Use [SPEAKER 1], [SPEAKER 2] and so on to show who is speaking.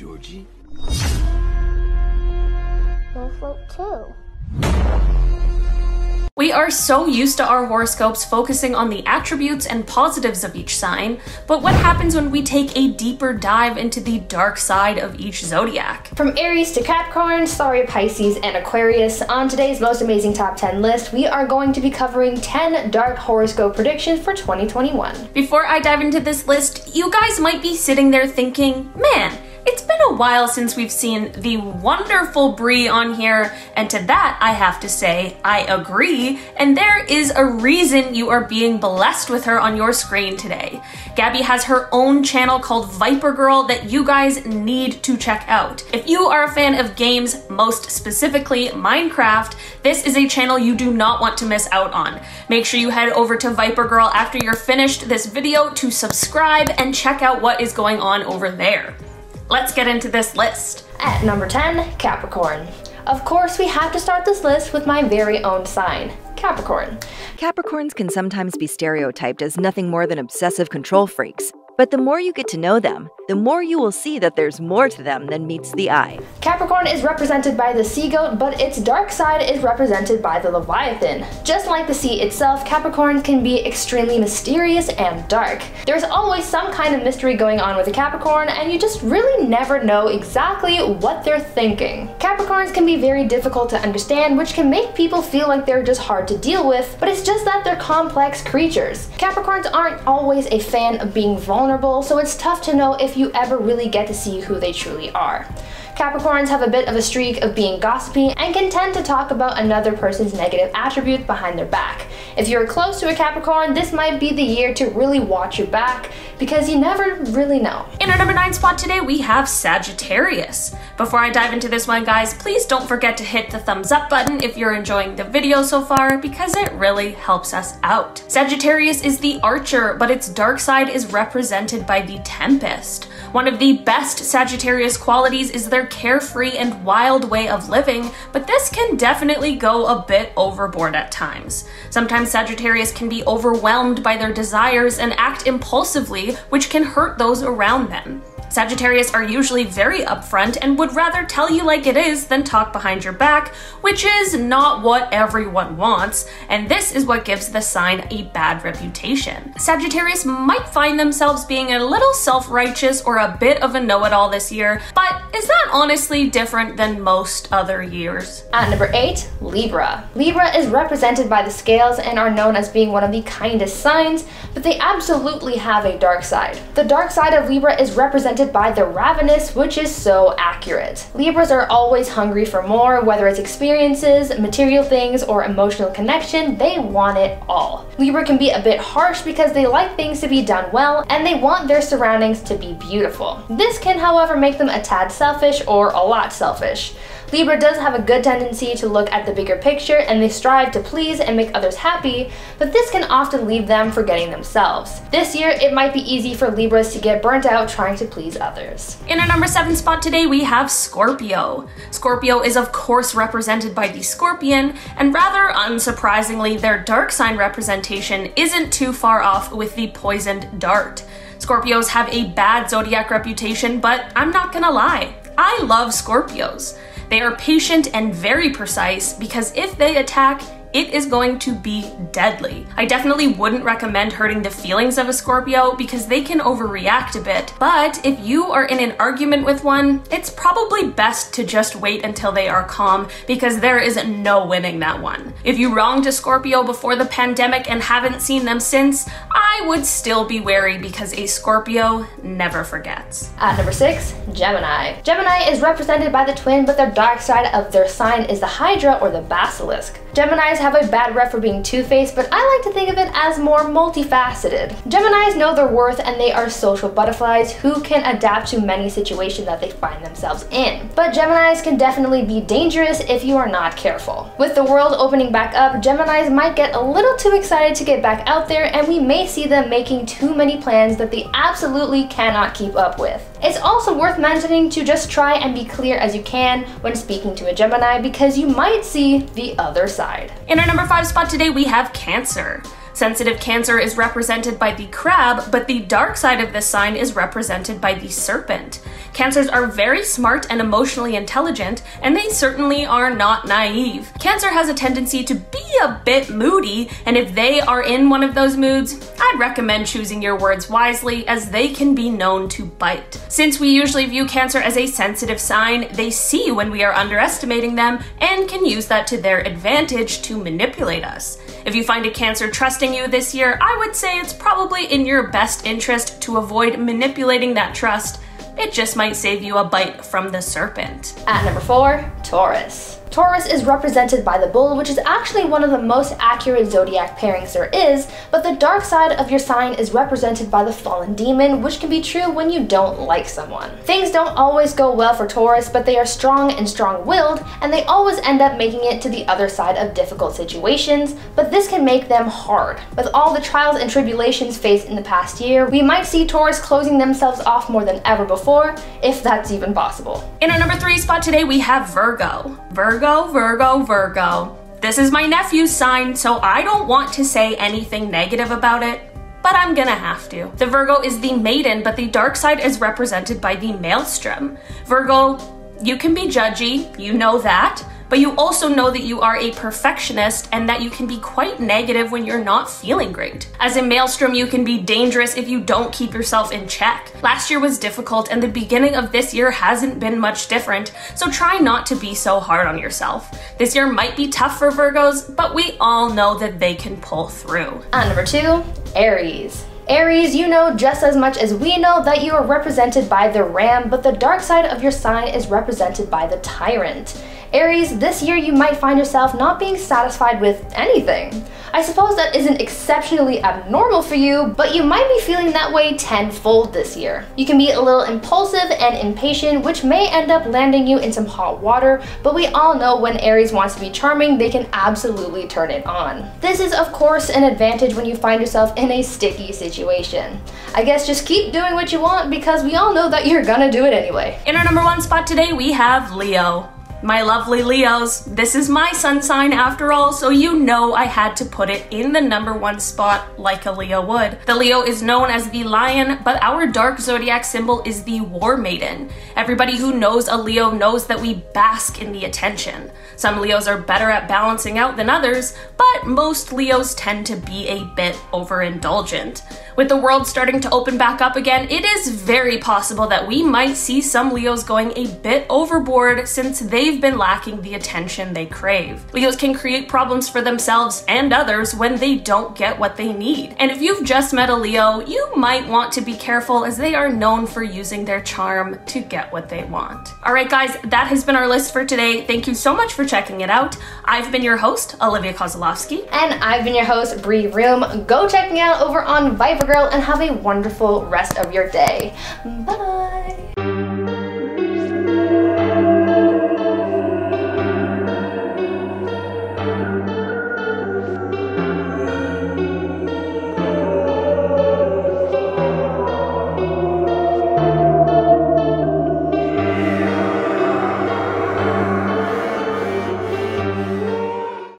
[SPEAKER 1] Georgie?
[SPEAKER 2] We'll float too.
[SPEAKER 3] We are so used to our horoscopes focusing on the attributes and positives of each sign, but what happens when we take a deeper dive into the dark side of each zodiac?
[SPEAKER 4] From Aries to Capricorn, sorry Pisces, and Aquarius, on today's most amazing top 10 list, we are going to be covering 10 dark horoscope predictions for 2021.
[SPEAKER 3] Before I dive into this list, you guys might be sitting there thinking, man, it's been a while since we've seen the wonderful Brie on here, and to that I have to say, I agree, and there is a reason you are being blessed with her on your screen today. Gabby has her own channel called Viper Girl that you guys need to check out. If you are a fan of games, most specifically Minecraft, this is a channel you do not want to miss out on. Make sure you head over to Viper Girl after you're finished this video to subscribe and check out what is going on over there. Let's get into this list.
[SPEAKER 4] At number 10, Capricorn. Of course, we have to start this list with my very own sign, Capricorn.
[SPEAKER 5] Capricorns can sometimes be stereotyped as nothing more than obsessive control freaks. But the more you get to know them, the more you will see that there's more to them than meets the eye.
[SPEAKER 4] Capricorn is represented by the sea goat, but its dark side is represented by the Leviathan. Just like the sea itself, Capricorn can be extremely mysterious and dark. There's always some kind of mystery going on with a Capricorn, and you just really never know exactly what they're thinking. Capricorns can be very difficult to understand, which can make people feel like they're just hard to deal with, but it's just that they're complex creatures. Capricorns aren't always a fan of being vulnerable, so it's tough to know if you ever really get to see who they truly are. Capricorns have a bit of a streak of being gossipy and can tend to talk about another person's negative attributes behind their back. If you're close to a Capricorn, this might be the year to really watch your back because you never really know.
[SPEAKER 3] In our number 9 spot today, we have Sagittarius. Before I dive into this one, guys, please don't forget to hit the thumbs up button if you're enjoying the video so far because it really helps us out. Sagittarius is the archer, but its dark side is represented by the Tempest. One of the best Sagittarius qualities is their carefree and wild way of living, but this can definitely go a bit overboard at times. Sometimes Sagittarius can be overwhelmed by their desires and act impulsively, which can hurt those around them. Sagittarius are usually very upfront and would rather tell you like it is than talk behind your back, which is not what everyone wants, and this is what gives the sign a bad reputation. Sagittarius might find themselves being a little self-righteous or a bit of a know-it-all this year, but is that honestly different than most other years?
[SPEAKER 4] At number 8, Libra. Libra is represented by the scales and are known as being one of the kindest signs, but they absolutely have a dark side. The dark side of Libra is represented by the ravenous, which is so accurate. Libras are always hungry for more, whether it's experiences, material things, or emotional connection, they want it all. Libra can be a bit harsh because they like things to be done well and they want their surroundings to be beautiful. This can, however, make them a tad selfish or a lot selfish. Libra does have a good tendency to look at the bigger picture and they strive to please and make others happy, but this can often leave them forgetting themselves. This year, it might be easy for Libras to get burnt out trying to please others.
[SPEAKER 3] In our number 7 spot today, we have Scorpio. Scorpio is of course represented by the scorpion, and rather unsurprisingly, their dark sign representation isn't too far off with the poisoned dart. Scorpios have a bad zodiac reputation, but I'm not gonna lie, I love Scorpios. They are patient and very precise because if they attack, it is going to be deadly. I definitely wouldn't recommend hurting the feelings of a Scorpio because they can overreact a bit, but if you are in an argument with one, it's probably best to just wait until they are calm because there is no winning that one. If you wronged a Scorpio before the pandemic and haven't seen them since, I would still be wary because a Scorpio never forgets.
[SPEAKER 4] At number 6, Gemini. Gemini is represented by the twin, but their dark side of their sign is the Hydra or the Basilisk. Geminis have a bad rep for being two-faced, but I like to think of it as more multifaceted. Geminis know their worth and they are social butterflies who can adapt to many situations that they find themselves in. But Geminis can definitely be dangerous if you are not careful. With the world opening back up, Geminis might get a little too excited to get back out there and we may see them making too many plans that they absolutely cannot keep up with. It's also worth mentioning to just try and be clear as you can when speaking to a Gemini because you might see the other side.
[SPEAKER 3] In our number 5 spot today, we have Cancer. Sensitive Cancer is represented by the crab, but the dark side of this sign is represented by the serpent. Cancers are very smart and emotionally intelligent, and they certainly are not naive. Cancer has a tendency to be a bit moody, and if they are in one of those moods, I'd recommend choosing your words wisely, as they can be known to bite. Since we usually view Cancer as a sensitive sign, they see when we are underestimating them and can use that to their advantage to manipulate us. If you find a Cancer trusting you this year, I would say it's probably in your best interest to avoid manipulating that trust. It just might save you a bite from the serpent.
[SPEAKER 4] At number 4, Taurus. Taurus is represented by the bull, which is actually one of the most accurate zodiac pairings there is, but the dark side of your sign is represented by the fallen demon, which can be true when you don't like someone. Things don't always go well for Taurus, but they are strong and strong-willed, and they always end up making it to the other side of difficult situations, but this can make them hard. With all the trials and tribulations faced in the past year, we might see Taurus closing themselves off more than ever before, if that's even possible.
[SPEAKER 3] In our number 3 spot today, we have Virgo. Virgo. This is my nephew's sign, so I don't want to say anything negative about it, but I'm gonna have to. The Virgo is the maiden, but the dark side is represented by the maelstrom. Virgo, you can be judgy, you know that, but you also know that you are a perfectionist and that you can be quite negative when you're not feeling great. As a maelstrom, you can be dangerous if you don't keep yourself in check. Last year was difficult and the beginning of this year hasn't been much different, so try not to be so hard on yourself. This year might be tough for Virgos, but we all know that they can pull through.
[SPEAKER 4] At number 2, Aries. Aries, you know just as much as we know that you are represented by the ram, but the dark side of your sign is represented by the tyrant. Aries, this year you might find yourself not being satisfied with anything. I suppose that isn't exceptionally abnormal for you, but you might be feeling that way tenfold this year. You can be a little impulsive and impatient, which may end up landing you in some hot water, but we all know when Aries wants to be charming, they can absolutely turn it on. This is of course an advantage when you find yourself in a sticky situation. I guess just keep doing what you want, because we all know that you're gonna do it anyway.
[SPEAKER 3] In our number 1 spot today, we have Leo. My lovely Leos, this is my sun sign after all, so you know I had to put it in the number 1 spot like a Leo would. The Leo is known as the lion, but our dark zodiac symbol is the war maiden. Everybody who knows a Leo knows that we bask in the attention. Some Leos are better at balancing out than others, but most Leos tend to be a bit overindulgent. With the world starting to open back up again, it is very possible that we might see some Leos going a bit overboard since they've been lacking the attention they crave. Leos can create problems for themselves and others when they don't get what they need. And if you've just met a Leo, you might want to be careful, as they are known for using their charm to get what they want. Alright guys, that has been our list for today. Thank you so much for checking it out. I've been your host, Olivia Kozlowski.
[SPEAKER 4] And I've been your host, Bree Room. Go check me out over on Viber Girl and have a wonderful rest of your day. Bye!